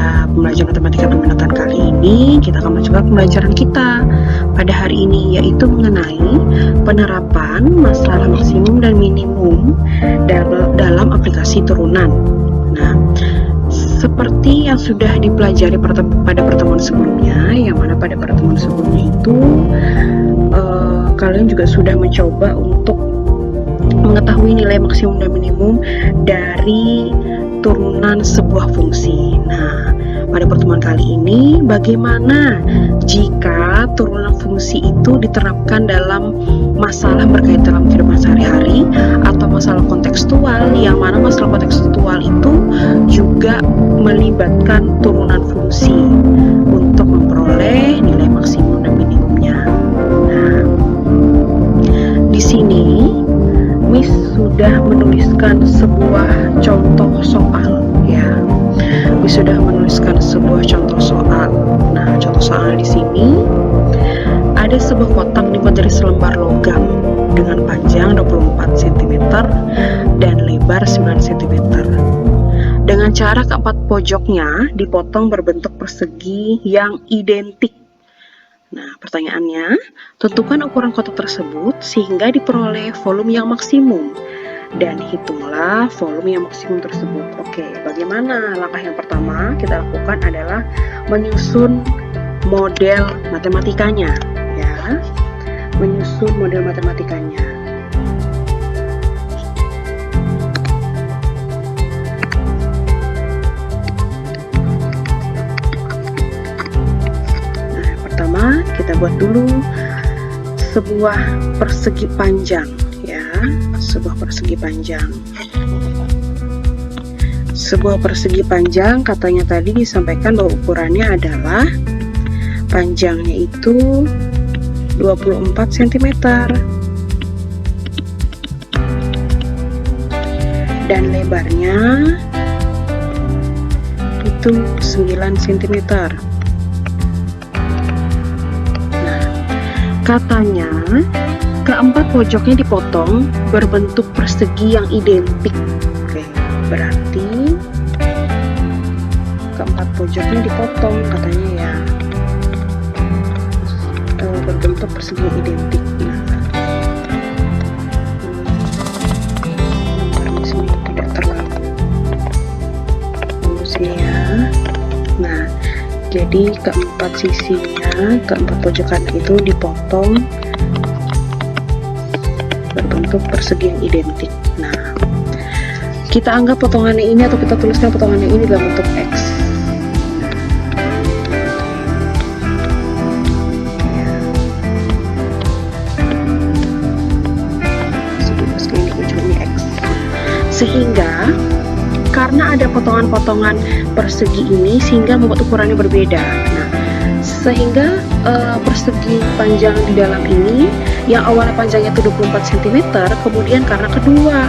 pada pembelajaran matematika peminatan kali ini, kita akan melanjutkan pembelajaran kita pada hari ini, yaitu mengenai penerapan masalah maksimum dan minimum dalam aplikasi turunan. Nah, seperti yang sudah dipelajari pada pertemuan sebelumnya, yang mana pada pertemuan sebelumnya itu kalian juga sudah mencoba untuk mengetahui nilai maksimum dan minimum dari turunan sebuah fungsi. Nah, pada pertemuan kali ini, bagaimana jika turunan fungsi itu diterapkan dalam masalah berkaitan dalam kehidupan sehari-hari atau masalah kontekstual, yang mana masalah kontekstual itu juga melibatkan turunan fungsi untuk memperoleh nilai maksimum dan minimumnya. Nah, di sini Miss sudah menuliskan sebuah contoh soal, ya. Miss sudah menuliskan sebuah contoh soal. Nah, contoh soal di sini ada sebuah kotak dibuat dari selembar logam dengan panjang 24 cm dan lebar 9 cm. Dengan cara keempat pojoknya dipotong berbentuk persegi yang identik. Nah, pertanyaannya, tentukan ukuran kotak tersebut sehingga diperoleh volume yang maksimum dan hitunglah volume yang maksimum tersebut. Oke, bagaimana? Langkah yang pertama kita lakukan adalah menyusun model matematikanya, ya. Menyusun model matematikanya. Pertama, kita buat dulu sebuah persegi panjang, ya, sebuah persegi panjang. Sebuah persegi panjang katanya tadi disampaikan bahwa ukurannya adalah panjangnya itu 24 cm dan lebarnya itu 9 cm. Katanya, keempat pojoknya dipotong berbentuk persegi yang identik. Oke, berarti keempat pojoknya dipotong katanya, ya, berbentuk persegi yang identik. Nah, nomornya sini tidak terlalu bagus, ya. Nah, jadi keempat sisinya, keempat pojokan itu dipotong berbentuk persegi yang identik. Nah, kita anggap potongannya ini atau kita tuliskan potongannya ini dalam bentuk X. Segini ujungnya X. Sehingga karena ada potongan-potongan persegi ini sehingga membuat ukurannya berbeda. Nah, sehingga persegi panjang di dalam ini yang awalnya panjangnya itu 24 cm, kemudian karena kedua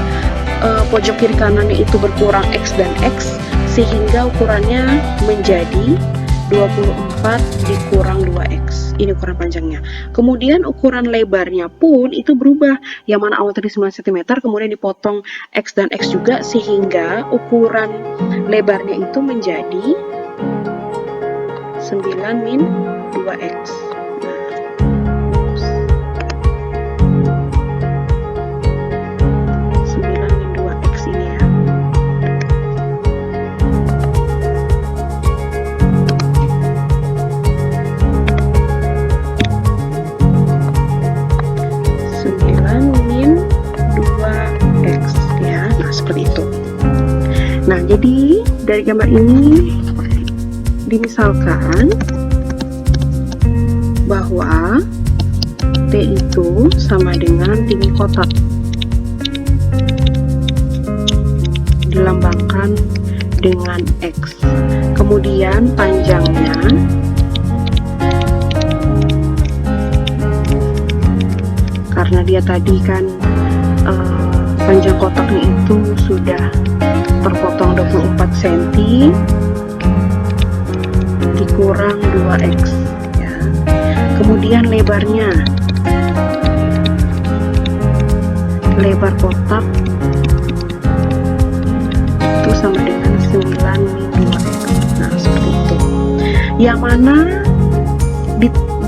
pojok kiri kanannya itu berkurang X dan X, sehingga ukurannya menjadi 24 dikurang 2X. Ini ukuran panjangnya. Kemudian ukuran lebarnya pun itu berubah. Yang mana awal tadi 9 cm, kemudian dipotong X dan X juga, sehingga ukuran lebarnya itu menjadi 9 min 2X. Nah, jadi dari gambar ini dimisalkan bahwa T itu sama dengan tinggi kotak, dilambangkan dengan X. Kemudian panjangnya karena dia tadi kan panjang kotaknya itu sudah terpotong 24 cm dikurang 2X, ya. Kemudian lebarnya, lebar kotak itu sama dengan 9 min 2X. Nah, seperti Yang mana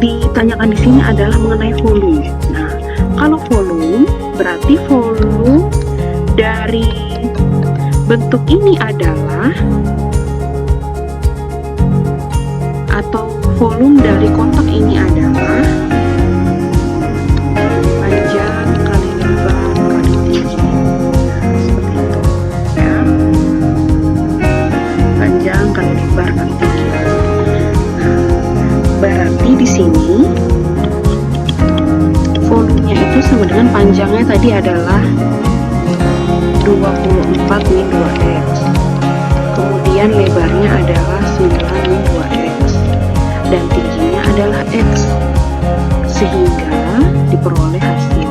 ditanyakan di sini adalah mengenai volume. Nah, kalau volume berarti volume dari bentuk ini adalah, atau volume dari kotak ini adalah panjang kali lebar kali tinggi. Nah, seperti itu ya. Panjang kali lebar kali tinggi. Nah, berarti di sini volumenya itu sama dengan panjangnya tadi adalah 24 min 2x, kemudian lebarnya adalah 9 min 2x, dan tingginya adalah x, sehingga diperoleh hasil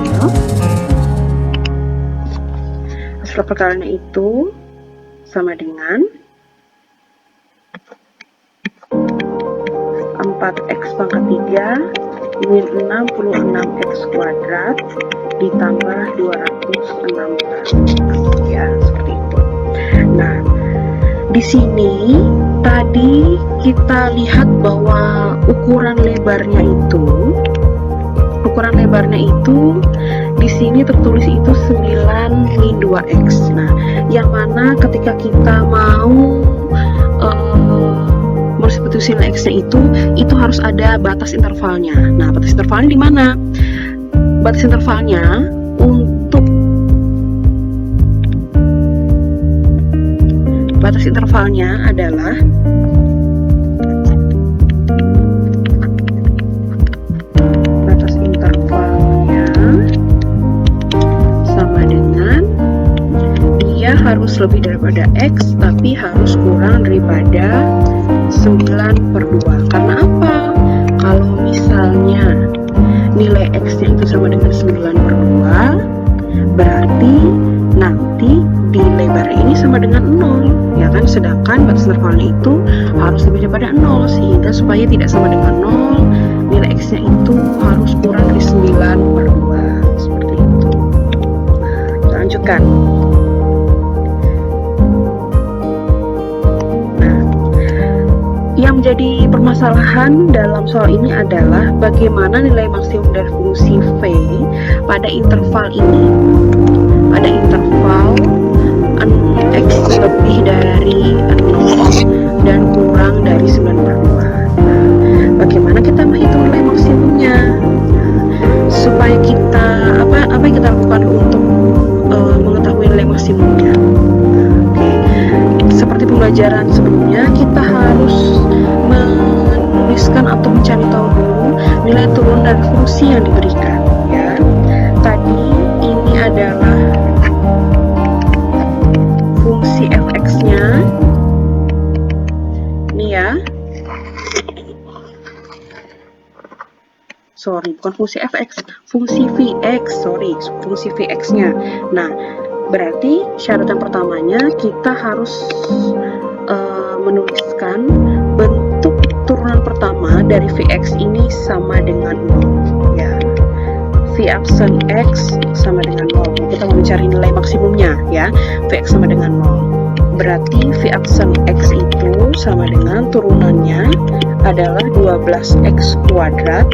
perkaliannya itu sama dengan 4x pangkat 3 min 66x kuadrat ditambah 216, ya, seperti itu. Nah, di sini tadi kita lihat bahwa ukuran lebarnya itu di sini tertulis itu 9 min 2x. Nah, yang mana ketika kita mau mensubstitusi nilai x-nya itu harus ada batas intervalnya. Nah, batas intervalnya di mana? Batas intervalnya adalah sama dengan dia harus lebih daripada x tapi harus kurang daripada 9/2. Karena apa? Kalau misalnya nilai x-nya itu sama dengan 9/2, berarti nanti di lebar ini sama dengan 0, ya kan? Sedangkan batas intervalnya itu harus lebih daripada 0, sehingga supaya tidak sama dengan 0, nilai x-nya itu harus kurang dari 9/2, seperti itu. Nah, kita lanjutkan. Yang menjadi permasalahan dalam soal ini adalah bagaimana nilai maksimum dari fungsi v pada interval ini, pada interval x lebih dari 0 dan kurang dari 9/2. Nah, bagaimana kita menghitung nilai maksimumnya? Nah, supaya kita apa yang kita lakukan untuk mengetahui nilai maksimumnya? Seperti pembelajaran sebelumnya, kita harus menuliskan atau mencari tahu dulu nilai turun dari fungsi yang diberikan, ya. Tadi ini adalah fungsi fx-nya, ini ya. Bukan fungsi fx, fungsi vx, fungsi vx-nya. Nah, berarti syarat yang pertamanya kita harus menuliskan bentuk turunan pertama dari Vx ini sama dengan 0, ya. V absen X sama dengan 0. Kita mau mencari nilai maksimumnya, ya. Vx sama dengan 0. Berarti V absen X itu sama dengan turunannya adalah 12x kuadrat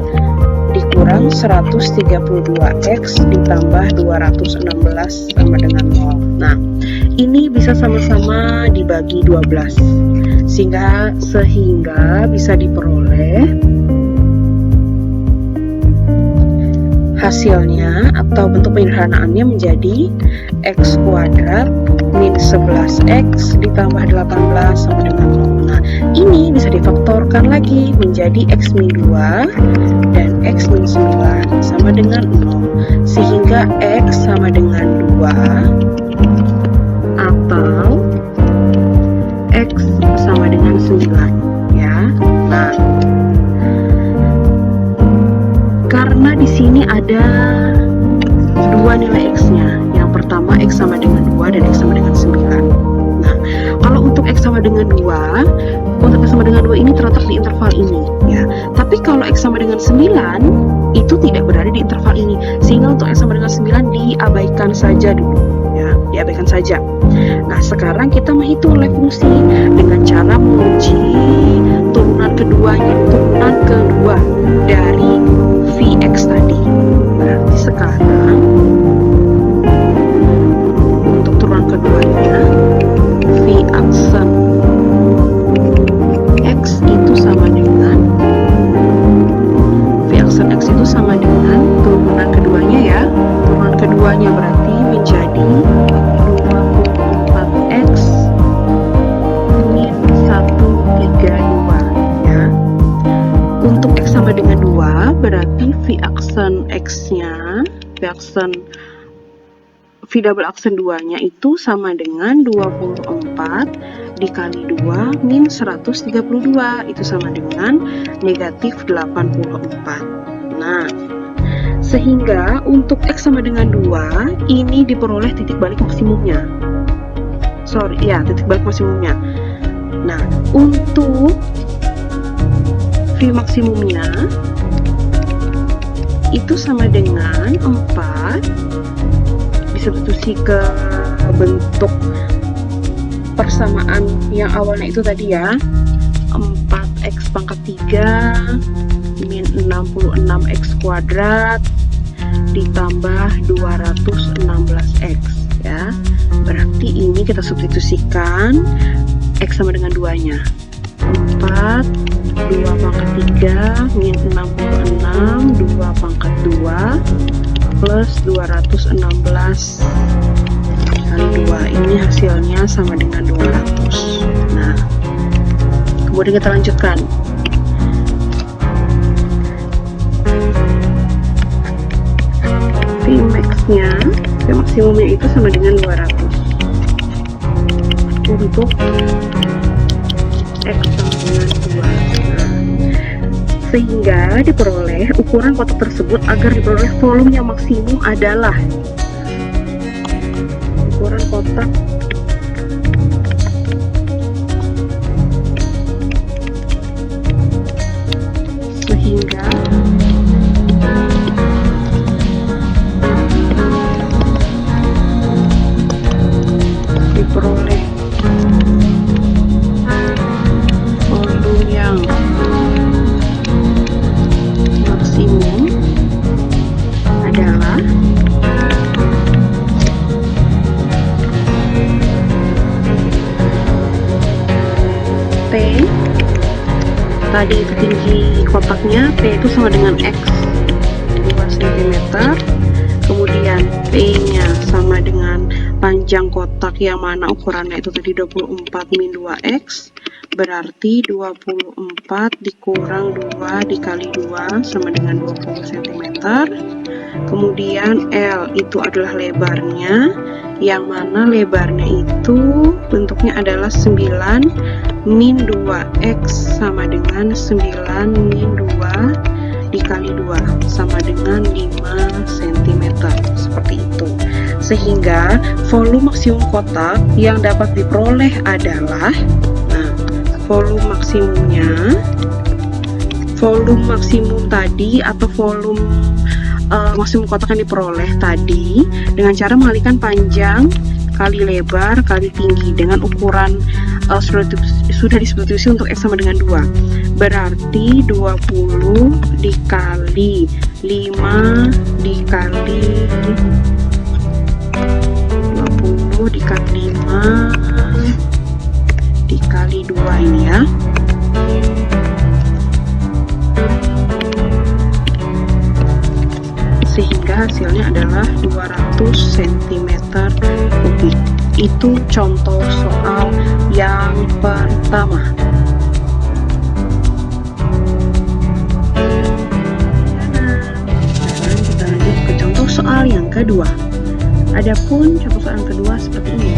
dikurang 132x ditambah 216 sama dengan 0. Nah, ini bisa sama-sama dibagi 12 sehingga bisa diperoleh hasilnya atau bentuk penyederhanaannya menjadi x kuadrat min 11x ditambah 18 sama dengan 0. Nah, ini bisa difaktorkan lagi menjadi x min 2 dan x min 9 sama dengan 0, sehingga x sama dengan 2 atau x sama dengan 9, ya. Nah, karena di sini ada dua nilai x-nya. Yang pertama x sama dengan 2 dan x sama dengan 9. Nah, kalau untuk x sama dengan 2, untuk x sama dengan 2 ini terletak di interval ini, ya. Tapi kalau x sama dengan 9 itu tidak berada di interval ini, sehingga untuk x sama dengan 9 diabaikan saja dulu, ya, diabaikan saja. Nah, sekarang kita menghitung nilai fungsi dengan cara menguji turunan turunan kedua dari Vx tadi. Berarti sekarang untuk turunan keduanya, V aksen X itu sama dengan turunan keduanya ya. Turunan keduanya berarti menjadi 24x min 132 ya. Untuk X sama dengan 2 berarti V aksen X-nya, V double aksen 2-nya itu sama dengan 24 dikali 2 min 132, itu sama dengan negatif 84. Nah, sehingga untuk X sama dengan 2 ini diperoleh titik balik maksimumnya. Titik balik maksimumnya. Nah, untuk V maksimumnya itu sama dengan 4 disubstitusi ke bentuk persamaan yang awalnya itu tadi ya, 4x pangkat 3 min 66x kuadrat ditambah 216x ya. Berarti ini kita substitusikan X sama dengan 2-nya, 4 2 pangkat 3 min 66 2 pangkat 2 plus 216 kali 2, ini hasilnya sama dengan 200. Nah, kemudian kita lanjutkan. V maksimumnya itu sama dengan 200 untuk X sama dengan 2. Nah, sehingga diperoleh ukuran kotak tersebut agar diperoleh volume yang maksimum adalah ukuran kotak sehingga diperoleh volume yang maksimum adalah P, tadi itu tinggi kotaknya, P itu sama dengan X 2 cm, kemudian P nya sama dengan panjang kotak yang mana ukurannya itu tadi 24 min 2x, berarti 24 dikurang 2 dikali 2 sama dengan 20 cm. Kemudian L itu adalah lebarnya, yang mana lebarnya itu bentuknya adalah 9 min 2x sama dengan 9 min 2 dikali 2 sama dengan 5 cm, seperti itu. Sehingga volume maksimum kotak yang dapat diperoleh adalah, nah, volume maksimum tadi atau volume maksimum kotak yang diperoleh tadi dengan cara mengalihkan panjang kali lebar kali tinggi dengan ukuran sudah disubstitusi untuk X sama dengan 2, berarti 20 dikali 5 dikali 20 dikali 5 dikali 2 ini ya, sehingga hasilnya adalah 200 cm kubik. Itu contoh soal yang pertama. Sekarang kita lanjut ke contoh soal yang kedua. Adapun contoh soal yang kedua seperti ini.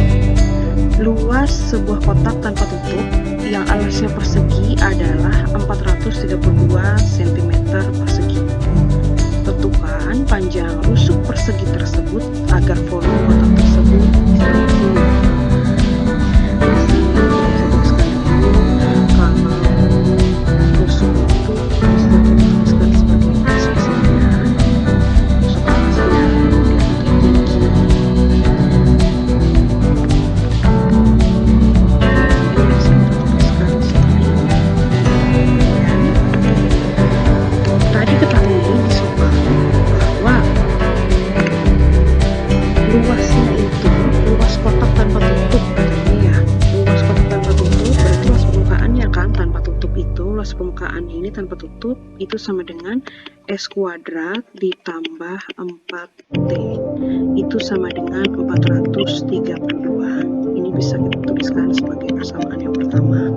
Luas sebuah kotak tanpa tutup yang alasnya persegi adalah 432 cm persegi. Tentukan panjang rusuk persegi tersebut agar volume kotak tersebut bisa maksimum. Kalau rusuk itu bisa dituliskan sebagai spesialnya, rusuk alasnya kemudian tinggi. Ini bisa kita tuliskan seperti ini. luas permukaannya ini tanpa tutup itu sama dengan S kuadrat ditambah 4T itu sama dengan 432. Ini bisa kita tuliskan sebagai persamaan yang pertama.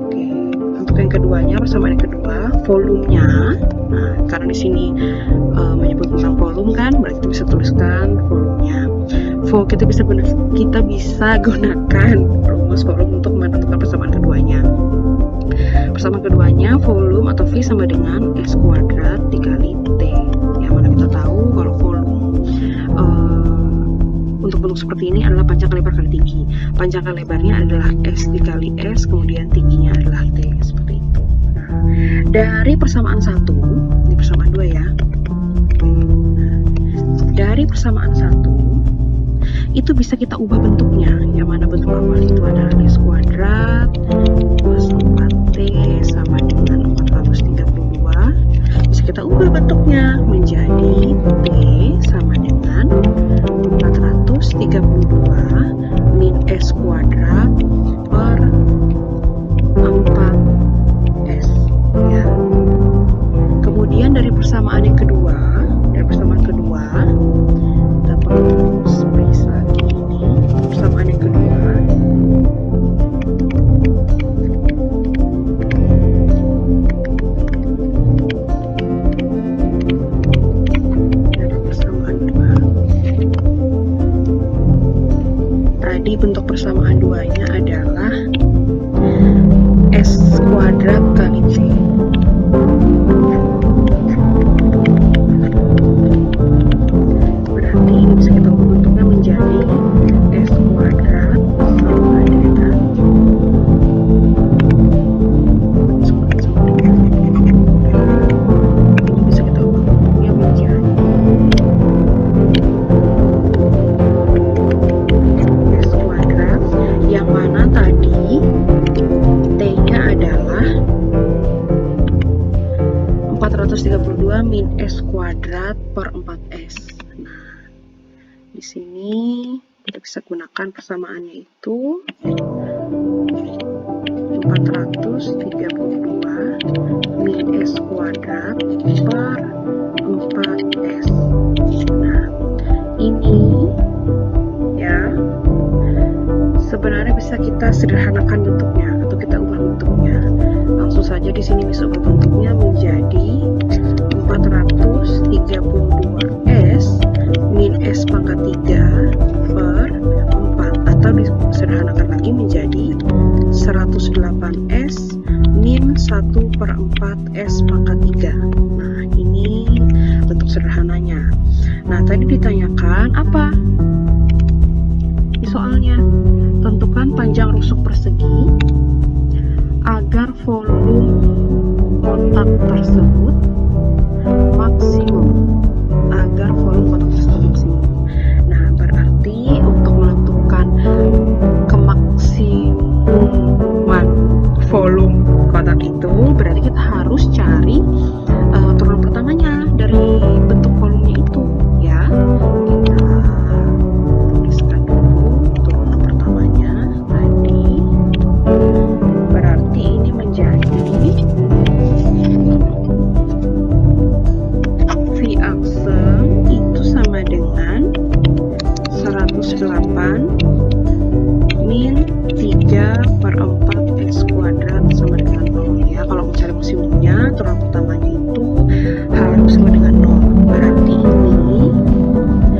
Oke, untuk yang keduanya, persamaan yang kedua, volumenya. Nah, karena di sini menyebut tentang volume kan, berarti kita bisa tuliskan volumenya. Kita bisa gunakan rumus volume untuk menentukan persamaan keduanya. Persamaan keduanya, volume atau V sama dengan S kuadrat dikali T. Yang mana kita tahu kalau volume untuk bentuk seperti ini adalah panjang kali lebar kali tinggi. Panjang kali lebarnya adalah S dikali S, kemudian tingginya adalah T, seperti itu. Nah, dari persamaan 1, ini persamaan 2 ya. Dari persamaan 1 itu bisa kita ubah bentuknya, yang mana bentuk awal itu adalah S kuadrat plus 4T sama dengan 432. Bisa kita ubah bentuknya menjadi T sama dengan 432 min S kuadrat per 4S ya. Kemudian dari persamaan yang kedua, kita perlu space lagi ini. Persamaan yang kedua, tadi bentuk persamaan duanya adalah S kuadrat kali C. Berarti ini bisa kita ubah bentuknya menjadi S kuadrat sama dengan ini bisa kita ubah bentuknya menjadi S kuadrat, yang mana tadi T-nya adalah 432 min S kuadrat per 4S. Nah, di sini kita bisa gunakan persamaannya itu 432 min S kuadrat per 4S. Nah, ini ya sebenarnya bisa kita sederhanakan bentuknya atau kita ubah bentuknya. Langsung saja di sini bisa ubah bentuknya menjadi 432S min S pangkat 3 per 4, atau disederhanakan lagi menjadi 108S min 1 per 4S pangkat 3. Nah, ini bentuk sederhananya. Nah, tadi ditanyakan apa di soalnya? Tentukan panjang rusuk persegi agar volume kotak tersebut maksimum. Nah, berarti untuk menentukan kemaksimuman volume kotak itu, berarti kita harus cari turunan pertamanya dari bentuk volumenya itu ya. Kita tuliskan dulu turunan pertamanya tadi. Berarti ini menjadi V aksem itu sama dengan 108 min 3 per 4 S kuadrat sama dengan 0 ya. Kalau mencari maksimumnya, turunan pertamanya itu harus sama dengan 0. Berarti ini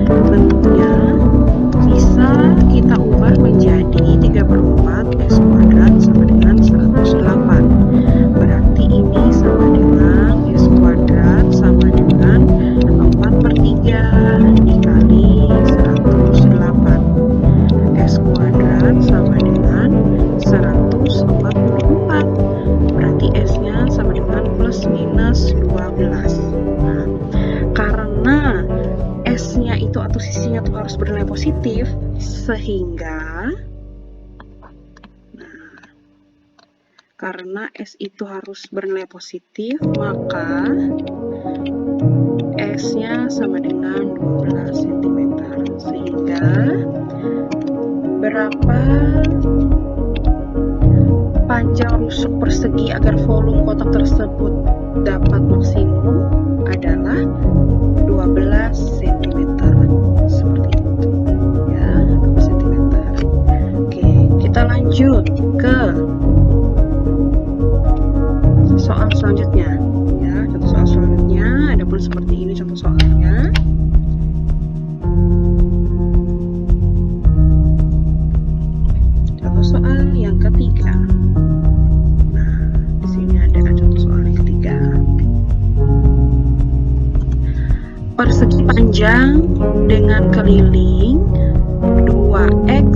bentuknya bisa kita ubah menjadi 3 per 4 S kuadrat sama dengan 108. Berarti ini sama dengan S kuadrat sama dengan 4 per 3 dikali 108. S kuadrat sama dengan 144. Berarti S-nya sama dengan plus minus 12. Nah, karena S-nya itu atau sisinya itu harus bernilai positif, sehingga karena S itu harus bernilai positif, maka S-nya sama dengan 12 cm. Sehingga berapa panjang rusuk persegi agar volume kotak tersebut dapat maksimum adalah 12 cm. Seperti itu ya, 12 cm. Oke, kita lanjut ke soal selanjutnya ya. Contoh soal selanjutnya ada pun seperti ini contoh soalnya. Contoh soal yang ketiga. Nah, di sini ada contoh soal yang ketiga. Persegi panjang dengan keliling 2x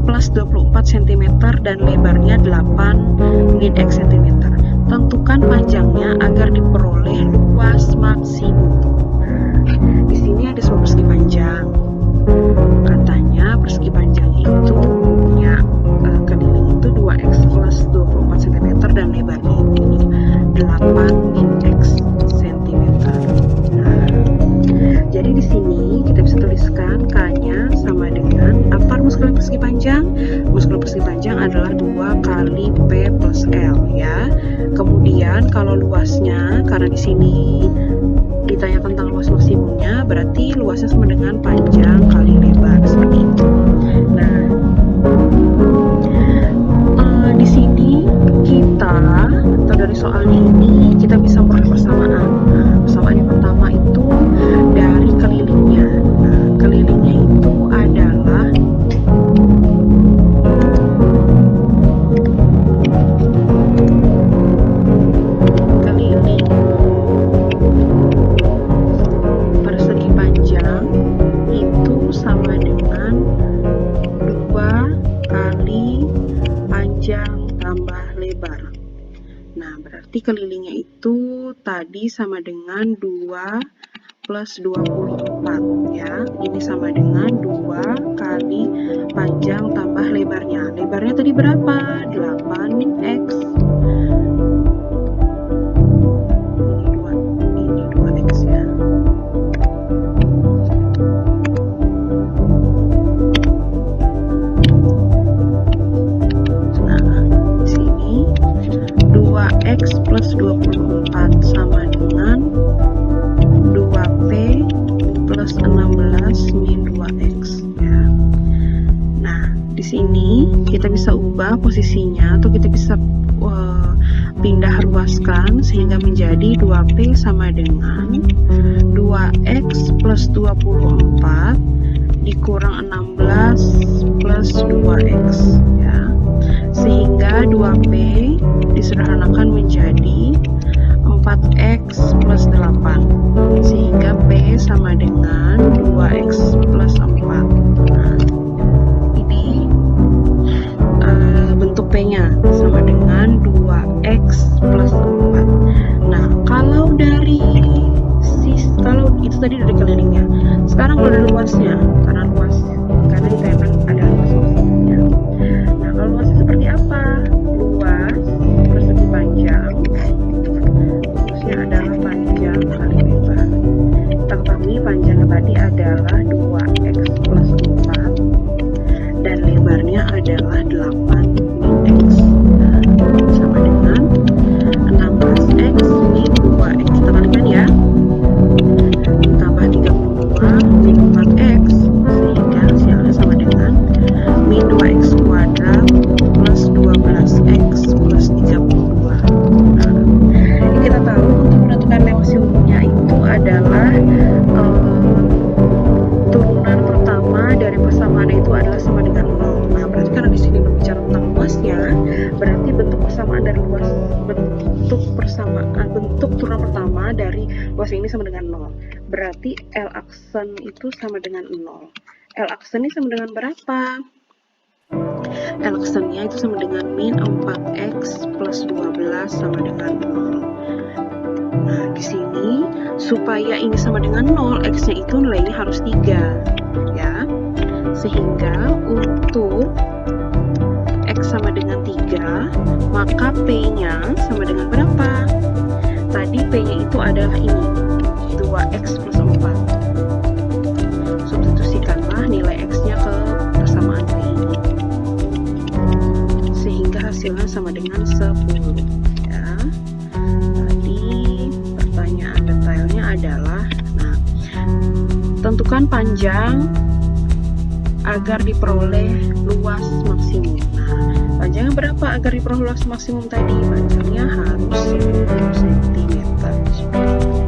plus 24 cm dan lebarnya 8 min x cm. Tentukan panjangnya agar diperoleh luas maksimum. Nah, di sini ada sebuah persegi panjang. Katanya persegi panjang itu punya keliling itu 2x plus 24 cm dan lebarnya itu 8 min x cm. Nah, jadi di sini kita bisa tuliskan K-nya sama dengan apa rumus kalian persegi panjang? Rumus kalian persegi panjang adalah 2 kali P plus L ya. Kemudian kalau luasnya, karena di sini ditanya tentang luas maksimumnya, berarti luasnya sama dengan panjang kali lebar, seperti itu. Nah, di sini kita, atau dari soalnya ini, kita bisa memperoleh persamaan. Nah, persamaan yang pertama itu dari kelilingnya. Nah, kelilingnya itu adalah keliling persegi panjang itu sama dengan 2 kali panjang tambah lebar. Nah, berarti kelilingnya itu tadi sama dengan 2 plus 24 ya. Ini sama dengan 2 kali panjang tambah lebarnya. Lebarnya tadi berapa? 8x. Ini 2x ya. Nah, di sini 2x plus 24 sama dengan 2p plus 16 min 2x ya. Nah, di sini kita bisa ubah posisinya atau kita bisa pindah ruaskan sehingga menjadi 2p sama dengan 2x plus 24 dikurang 16 plus 2x ya. Sehingga 2p disederhanakan menjadi 4x plus 8 sehingga P sama dengan 2x plus 4. Nah, ini bentuk P-nya sama dengan 2x plus 4. Nah, kalau dari kalau itu tadi dari kelilingnya, sekarang kalau dari luasnya, karena ditanyakan ada luas maksimumnya. Nah, kalau luasnya seperti apa? Luas persegi panjang adalah panjang kali lebar. Kita ketahui panjangnya tadi adalah 2x plus 4 dan lebarnya adalah 8 min x. Nah, sama dengan 16x min 2x. Kita kalikan ya. Ditambah 32 min 4x sehingga hasilnya sama dengan min 2x kuadrat plus 12x plus 32. Nah, kita tahu untuk menentukan nilai maksimumnya itu adalah turunan pertama dari persamaan itu adalah sama dengan 0. Nah, berarti karena di sini berbicara tentang luasnya, berarti bentuk persamaan dari bentuk turunan pertama dari luas ini sama dengan 0. Berarti L aksen itu sama dengan 0. L aksen ini sama dengan berapa? L aksennya itu sama dengan min 4x plus 12 sama dengan 0. Nah, di sini supaya ini sama dengan 0, x-nya itu nilainya harus 3 ya. Sehingga untuk x sama dengan 3, maka p-nya sama dengan berapa? Tadi p-nya itu adalah ini, 2x plus 4. Substitusikanlah nilai x-nya ke persamaan p ini. Sehingga hasilnya sama dengan 10 ya. Tadi pertanyaan detailnya adalah, nah, tentukan panjang agar diperoleh luas maksimum. Nah, panjangnya berapa agar diperoleh luas maksimum tadi? Panjangnya harus 10 cm seperti itu.